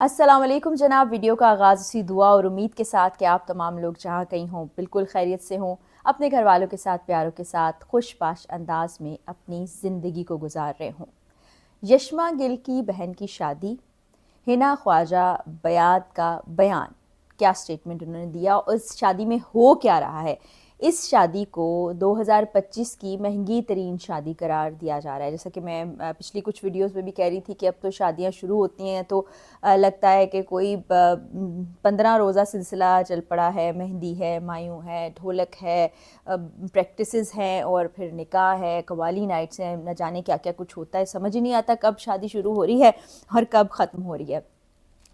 अस्सलाम वालेकुम जनाब। वीडियो का आगाज़ इसी दुआ और उम्मीद के साथ कि आप तमाम लोग जहाँ कहीं हों बिल्कुल खैरियत से हों, अपने घर वालों के साथ, प्यारों के साथ खुशबाश अंदाज में अपनी ज़िंदगी को गुजार रहे हों। यशमा गिल की बहन की शादी, हिना ख्वाजा बयात का बयान, क्या स्टेटमेंट उन्होंने दिया और इस शादी में हो क्या रहा है। इस शादी को 2025 की महंगी तरीन शादी करार दिया जा रहा है। जैसा कि मैं पिछली कुछ वीडियोस में भी कह रही थी कि अब तो शादियां शुरू होती हैं तो लगता है कि कोई 15 रोज़ा सिलसिला चल पड़ा है। मेहंदी है, मायूं है, ढोलक है, प्रैक्टिसेस हैं और फिर निकाह है, कवाली नाइट्स हैं, न जाने क्या क्या कुछ होता है। समझ ही नहीं आता कब शादी शुरू हो रही है और कब ख़त्म हो रही है।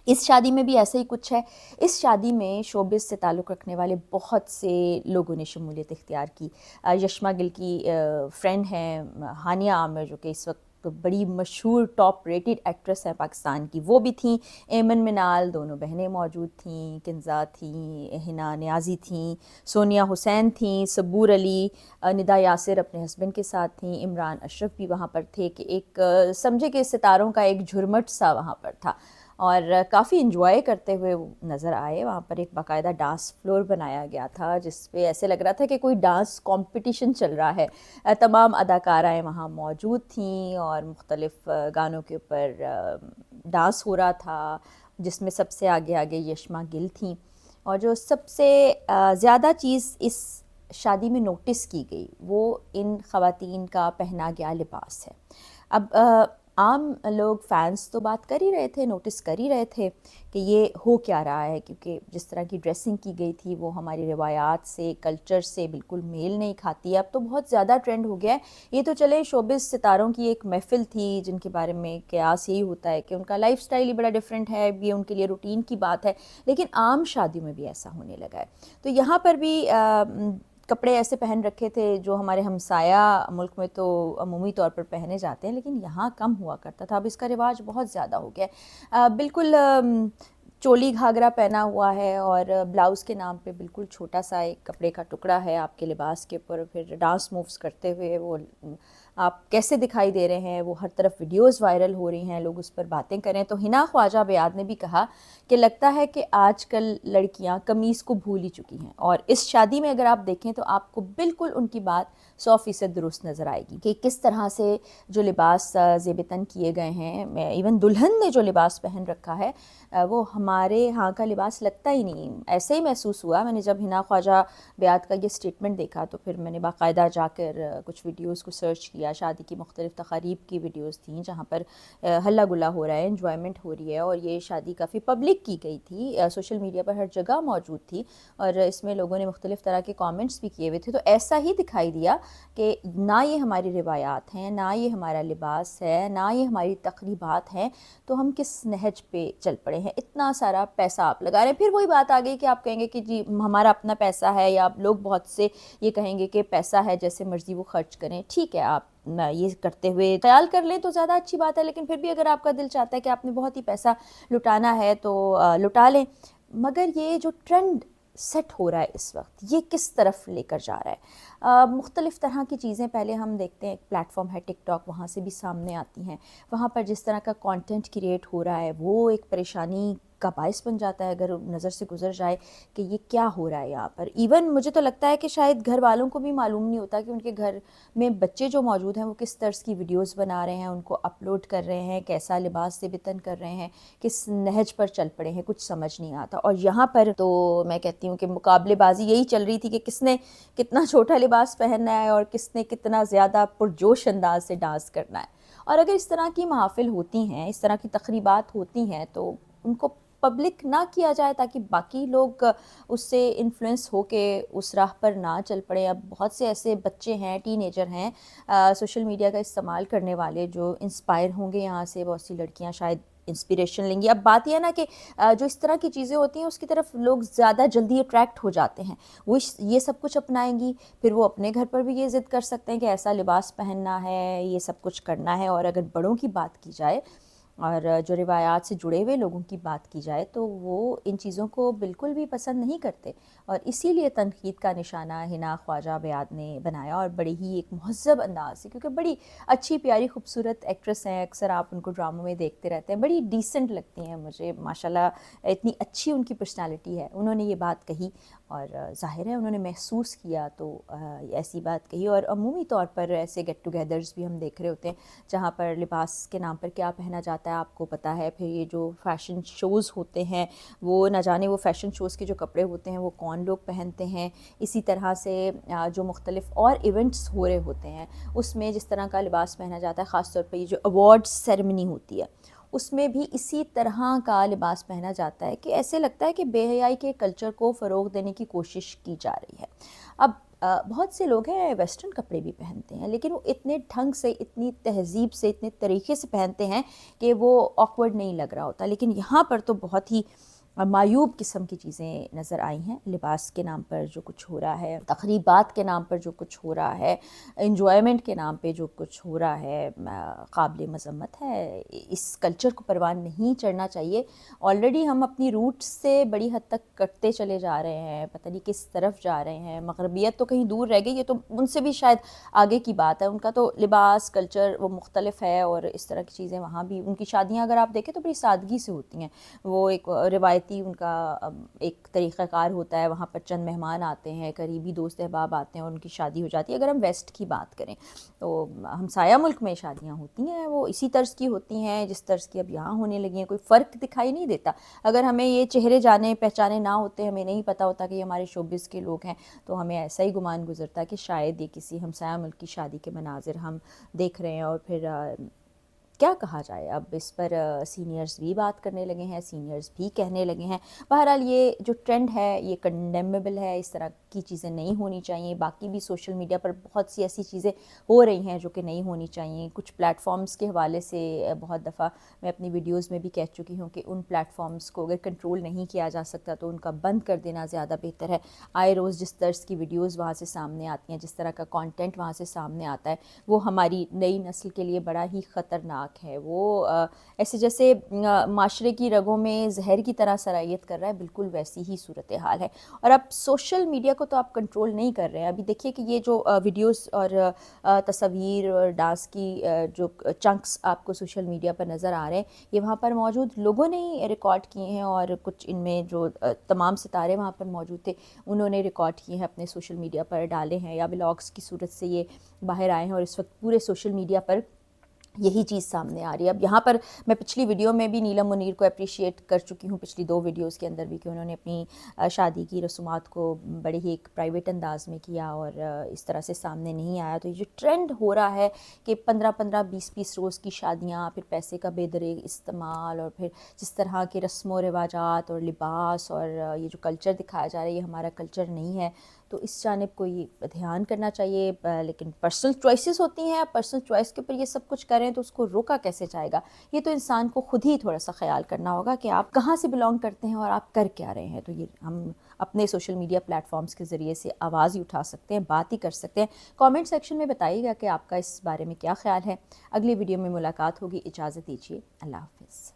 इस शादी में भी ऐसा ही कुछ है। इस शादी में शोबिज़ से ताल्लुक़ रखने वाले बहुत से लोगों ने शमूलियत इख्तियार की। यशमा गिल की फ्रेंड हैं हानिया आमिर, जो कि इस वक्त बड़ी मशहूर टॉप रेटेड एक्ट्रेस हैं पाकिस्तान की, वो भी थीं। एमन मिनाल, दोनों बहनें मौजूद थीं। किंजा थीं, हिना नियाज़ी थीं, सोनिया हुसैन थीं, सबूर अली, निदा यासिर अपने हस्बैंड के साथ थीं, इमरान अशरफ भी वहाँ पर थे कि एक समझे कि सितारों का एक झुरमट सा वहाँ पर था और काफ़ी इन्जॉय करते हुए नज़र आए। वहाँ पर एक बाकायदा डांस फ्लोर बनाया गया था जिस पे ऐसे लग रहा था कि कोई डांस कंपटीशन चल रहा है। तमाम अदाकाराएँ वहाँ मौजूद थीं और मुख्तलिफ़ गानों के ऊपर डांस हो रहा था, जिसमें सबसे आगे आगे यशमा गिल थीं। और जो सबसे ज़्यादा चीज़ इस शादी में नोटिस की गई वो इन ख़वातीन का पहना गया लिबास है। अब आम लोग फैंस तो बात कर ही रहे थे, नोटिस कर ही रहे थे कि ये हो क्या रहा है, क्योंकि जिस तरह की ड्रेसिंग की गई थी वो हमारी रिवायात से, कल्चर से बिल्कुल मेल नहीं खाती है। अब तो बहुत ज़्यादा ट्रेंड हो गया है। ये तो चले शोबिज़ सितारों की एक महफ़िल थी जिनके बारे में क़यास यही होता है कि उनका लाइफ़स्टाइल ही बड़ा डिफरेंट है, ये उनके लिए रूटीन की बात है, लेकिन आम शादियों में भी ऐसा होने लगा है। तो यहाँ पर भी कपड़े ऐसे पहन रखे थे जो हमारे हमसाया मुल्क में तो अमूमी तौर पर पहने जाते हैं, लेकिन यहाँ कम हुआ करता था। अब इसका रिवाज बहुत ज़्यादा हो गया है। बिल्कुल चोली घाघरा पहना हुआ है और ब्लाउज़ के नाम पे बिल्कुल छोटा सा एक कपड़े का टुकड़ा है आपके लिबास के ऊपर। फिर डांस मूव्स करते हुए वो आप कैसे दिखाई दे रहे हैं, वो हर तरफ वीडियोस वायरल हो रही हैं, लोग उस पर बातें करें। तो हिना ख्वाजा बयात ने भी कहा कि लगता है कि आजकल लड़कियां कमीज़ को भूल ही चुकी हैं। और इस शादी में अगर आप देखें तो आपको बिल्कुल उनकी बात 100% दुरुस्त नज़र आएगी कि किस तरह से जो लिबास ज़ेबतन किए गए हैं, इवन दुल्हन ने जो लिबास पहन रखा है वो हमारे यहाँ का लिबास लगता ही नहीं। ऐसे ही महसूस हुआ मैंने जब हिना ख्वाजा बयात का ये स्टेटमेंट देखा। तो फिर मैंने बाकायदा जाकर कुछ वीडियोस को सर्च किया। शादी की मुख्तलिफ़ तकारीब की वीडियोस थी जहाँ पर हल्ला गुल्ला हो रहा है, इन्जॉयमेंट हो रही है, और ये शादी काफ़ी पब्लिक की गई थी, सोशल मीडिया पर हर जगह मौजूद थी और इसमें लोगों ने मुख्तलिफ़ तरह के कॉमेंट्स भी किए हुए थे। तो ऐसा ही दिखाई दिया कि ना ये हमारी रिवायात हैं, ना ये हमारा लिबास है, ना ये हमारी तकरीबात हैं, तो हम किस नहज पे चल पड़े हैं। इतना सारा पैसा आप लगा रहे हैं। फिर वही बात आ गई कि आप कहेंगे कि जी हमारा अपना पैसा है, या आप लोग बहुत से ये कहेंगे कि पैसा है जैसे मर्ज़ी वो खर्च करें। ठीक है, आप ये करते हुए ख्याल कर लें तो ज़्यादा अच्छी बात है, लेकिन फिर भी अगर आपका दिल चाहता है कि आपने बहुत ही पैसा लुटाना है तो लुटा लें। मगर ये जो ट्रेंड सेट हो रहा है इस वक्त, ये किस तरफ लेकर जा रहा है। मुख्तलिफ़ तरह की चीज़ें पहले हम देखते हैं, एक प्लेटफॉर्म है टिकटॉक, वहाँ से भी सामने आती हैं। वहाँ पर जिस तरह का कंटेंट क्रिएट हो रहा है वो एक परेशानी का बायस बन जाता है अगर नज़र से गुजर जाए कि ये क्या हो रहा है यहाँ पर। इवन मुझे तो लगता है कि शायद घर वालों को भी मालूम नहीं होता कि उनके घर में बच्चे जो मौजूद हैं वो किस तर्ज की वीडियोस बना रहे हैं, उनको अपलोड कर रहे हैं, कैसा लिबास से बितन कर रहे हैं, किस नहज पर चल पड़े हैं, कुछ समझ नहीं आता। और यहाँ पर तो मैं कहती हूँ कि मुकाबलेबाजी यही चल रही थी कि किसने कितना छोटा लिबास पहनना है और किसने कितना ज़्यादा पुरजोश अंदाज से डांस करना है। और अगर इस तरह की महफिल होती हैं, इस तरह की तकरीबात होती हैं, तो उनको पब्लिक ना किया जाए ताकि बाकी लोग उससे इन्फ्लुएंस होके उस राह पर ना चल पड़े। अब बहुत से ऐसे बच्चे हैं, टीनेजर हैं, सोशल मीडिया का इस्तेमाल करने वाले, जो इंस्पायर होंगे यहाँ से। बहुत सी लड़कियाँ शायद इंस्पिरेशन लेंगी। अब बात यह है ना कि जो इस तरह की चीज़ें होती हैं उसकी तरफ लोग ज़्यादा जल्दी अट्रैक्ट हो जाते हैं। वो ये सब कुछ अपनाएंगी, फिर वो अपने घर पर भी ये ज़िद कर सकते हैं कि ऐसा लिबास पहनना है, ये सब कुछ करना है। और अगर बड़ों की बात की जाए اور جو روایات سے جڑے ہوئے لوگوں کی بات کی جائے تو وہ ان چیزوں کو بالکل بھی پسند نہیں کرتے، اور اسی لیے تنقید کا نشانہ حنا خواجہ بیاد نے بنایا، اور بڑی ہی ایک مہذب انداز سے، کیونکہ بڑی اچھی پیاری خوبصورت ایکٹریس ہیں، اکثر آپ ان کو ڈراموں میں دیکھتے رہتے ہیں، بڑی ڈیسنٹ لگتی ہیں مجھے ماشاءاللہ، اتنی اچھی ان کی پرسنالٹی ہے۔ انہوں نے یہ بات کہی اور ظاہر ہے انہوں نے محسوس کیا تو ایسی بات کہی، اور عمومی طور پر ایسے گیٹ ٹوگیدرز بھی ہم دیکھ رہے ہوتے ہیں جہاں پر لباس کے نام پر کیا پہنا جاتا ہے آپ کو پتہ ہے، پھر یہ جو فیشن شوز ہوتے ہیں وہ نہ جانے وہ فیشن شوز کے جو کپڑے ہوتے ہیں وہ کون لوگ پہنتے ہیں، اسی طرح سے جو مختلف اور ایونٹس ہو رہے ہوتے ہیں اس میں جس طرح کا لباس پہنا جاتا ہے، خاص طور پہ یہ جو ایوارڈ سیریمنی ہوتی ہے اس میں بھی اسی طرح کا لباس پہنا جاتا ہے کہ ایسے لگتا ہے کہ بے حیائی کے کلچر کو فروغ دینے کی کوشش کی جا رہی ہے۔ اب بہت سے لوگ ہیں ویسٹرن کپڑے بھی پہنتے ہیں، لیکن وہ اتنے ڈھنگ سے، اتنی تہذیب سے، اتنے طریقے سے پہنتے ہیں کہ وہ آکورڈ نہیں لگ رہا ہوتا، لیکن یہاں پر تو بہت ہی معیوب قسم کی چیزیں نظر آئی ہیں۔ لباس کے نام پر جو کچھ ہو رہا ہے، تقریبات کے نام پر جو کچھ ہو رہا ہے، انجوائمنٹ کے نام پہ جو کچھ ہو رہا ہے، قابل مذمت ہے۔ اس کلچر کو پروان نہیں چڑھنا چاہیے۔ آلریڈی ہم اپنی روٹس سے بڑی حد تک کٹتے چلے جا رہے ہیں، پتہ نہیں کس طرف جا رہے ہیں۔ مغربیت تو کہیں دور رہ گئی، یہ تو ان سے بھی شاید آگے کی بات ہے، ان کا تو لباس کلچر وہ مختلف ہے، اور اس طرح کی چیزیں وہاں بھی، ان کی شادیاں اگر آپ دیکھیں تو بڑی سادگی سے ہوتی ہیں، وہ ایک روایتی ان کا ایک طریقہ کار ہوتا ہے، وہاں پر چند مہمان آتے ہیں، قریبی دوست احباب آتے ہیں اور ان کی شادی ہو جاتی ہے۔ اگر ہم ویسٹ کی بات کریں تو ہمسایہ ملک میں شادیاں ہوتی ہیں وہ اسی طرز کی ہوتی ہیں جس طرز کی اب یہاں ہونے لگی ہیں، کوئی فرق دکھائی نہیں دیتا۔ اگر ہمیں یہ چہرے جانے پہچانے نہ ہوتے، ہمیں نہیں پتہ ہوتا کہ یہ ہمارے شوبز کے لوگ ہیں، تو ہمیں ایسا ہی گمان گزرتا کہ شاید یہ کسی ہمسایہ ملک کی شادی کے مناظر ہم دیکھ رہے ہیں۔ اور پھر کیا کہا جائے، اب اس پر سینئرز بھی بات کرنے لگے ہیں، سینئرز بھی کہنے لگے ہیں۔ بہرحال یہ جو ٹرینڈ ہے یہ کنڈیمیبل ہے، اس طرح کی چیزیں نہیں ہونی چاہیے۔ باقی بھی سوشل میڈیا پر بہت سی ایسی چیزیں ہو رہی ہیں جو کہ نہیں ہونی چاہیے۔ کچھ پلیٹ فارمز کے حوالے سے بہت دفعہ میں اپنی ویڈیوز میں بھی کہہ چکی ہوں کہ ان پلیٹ فارمز کو اگر کنٹرول نہیں کیا جا سکتا تو ان کا بند کر دینا زیادہ بہتر ہے۔ آئے روز جس طرز کی ویڈیوز وہاں سے سامنے آتی ہیں، جس طرح کا کانٹینٹ وہاں سے سامنے آتا ہے، وہ ہماری نئی نسل کے لیے بڑا ہی خطرناک ہے۔ وہ ایسے جیسے معاشرے کی رگوں میں زہر کی طرح سرایت کر رہا ہے، بالکل ویسی ہی صورتحال ہے۔ اور اب سوشل میڈیا کو تو آپ کنٹرول نہیں کر رہے ہیں۔ ابھی دیکھیے کہ یہ جو ویڈیوز اور تصاویر اور ڈانس کی جو چنکس آپ کو سوشل میڈیا پر نظر آ رہے ہیں، یہ وہاں پر موجود لوگوں نے ہی ریکارڈ کیے ہیں، اور کچھ ان میں جو تمام ستارے وہاں پر موجود تھے انہوں نے ریکارڈ کیے ہیں، اپنے سوشل میڈیا پر ڈالے ہیں، یا بلاگس کی صورت سے یہ باہر آئے ہیں، اور اس وقت پورے سوشل میڈیا پر یہی چیز سامنے آ رہی ہے۔ اب یہاں پر میں پچھلی ویڈیو میں بھی نیلم منیر کو اپریشیٹ کر چکی ہوں، پچھلی 2 ویڈیوز کے اندر بھی، کہ انہوں نے اپنی شادی کی رسومات کو بڑے ہی ایک پرائیویٹ انداز میں کیا اور اس طرح سے سامنے نہیں آیا۔ تو یہ جو ٹرینڈ ہو رہا ہے کہ 15-15 20-20 روز کی شادیاں، پھر پیسے کا بے دریغ استعمال، اور پھر جس طرح کے رسم و رواجات اور لباس اور یہ جو کلچر دکھایا جا رہا ہے یہ ہمارا کلچر نہیں ہے، تو اس جانب کو یہ دھیان کرنا چاہیے۔ لیکن پرسنل چوائسیز ہوتی ہیں، پرسنل چوائس کے اوپر یہ سب کچھ کریں تو اس کو روکا کیسے جائے گا؟ یہ تو انسان کو خود ہی تھوڑا سا خیال کرنا ہوگا کہ آپ کہاں سے بلانگ کرتے ہیں اور آپ کر کیا رہے ہیں۔ تو یہ ہم اپنے سوشل میڈیا پلیٹ فارمز کے ذریعے سے آواز ہی اٹھا سکتے ہیں، بات ہی کر سکتے ہیں۔ کامنٹ سیکشن میں بتائیے گا کہ آپ کا اس بارے میں کیا خیال ہے۔ اگلی ویڈیو میں ملاقات ہوگی، اجازت دیجیے، اللہ حافظ۔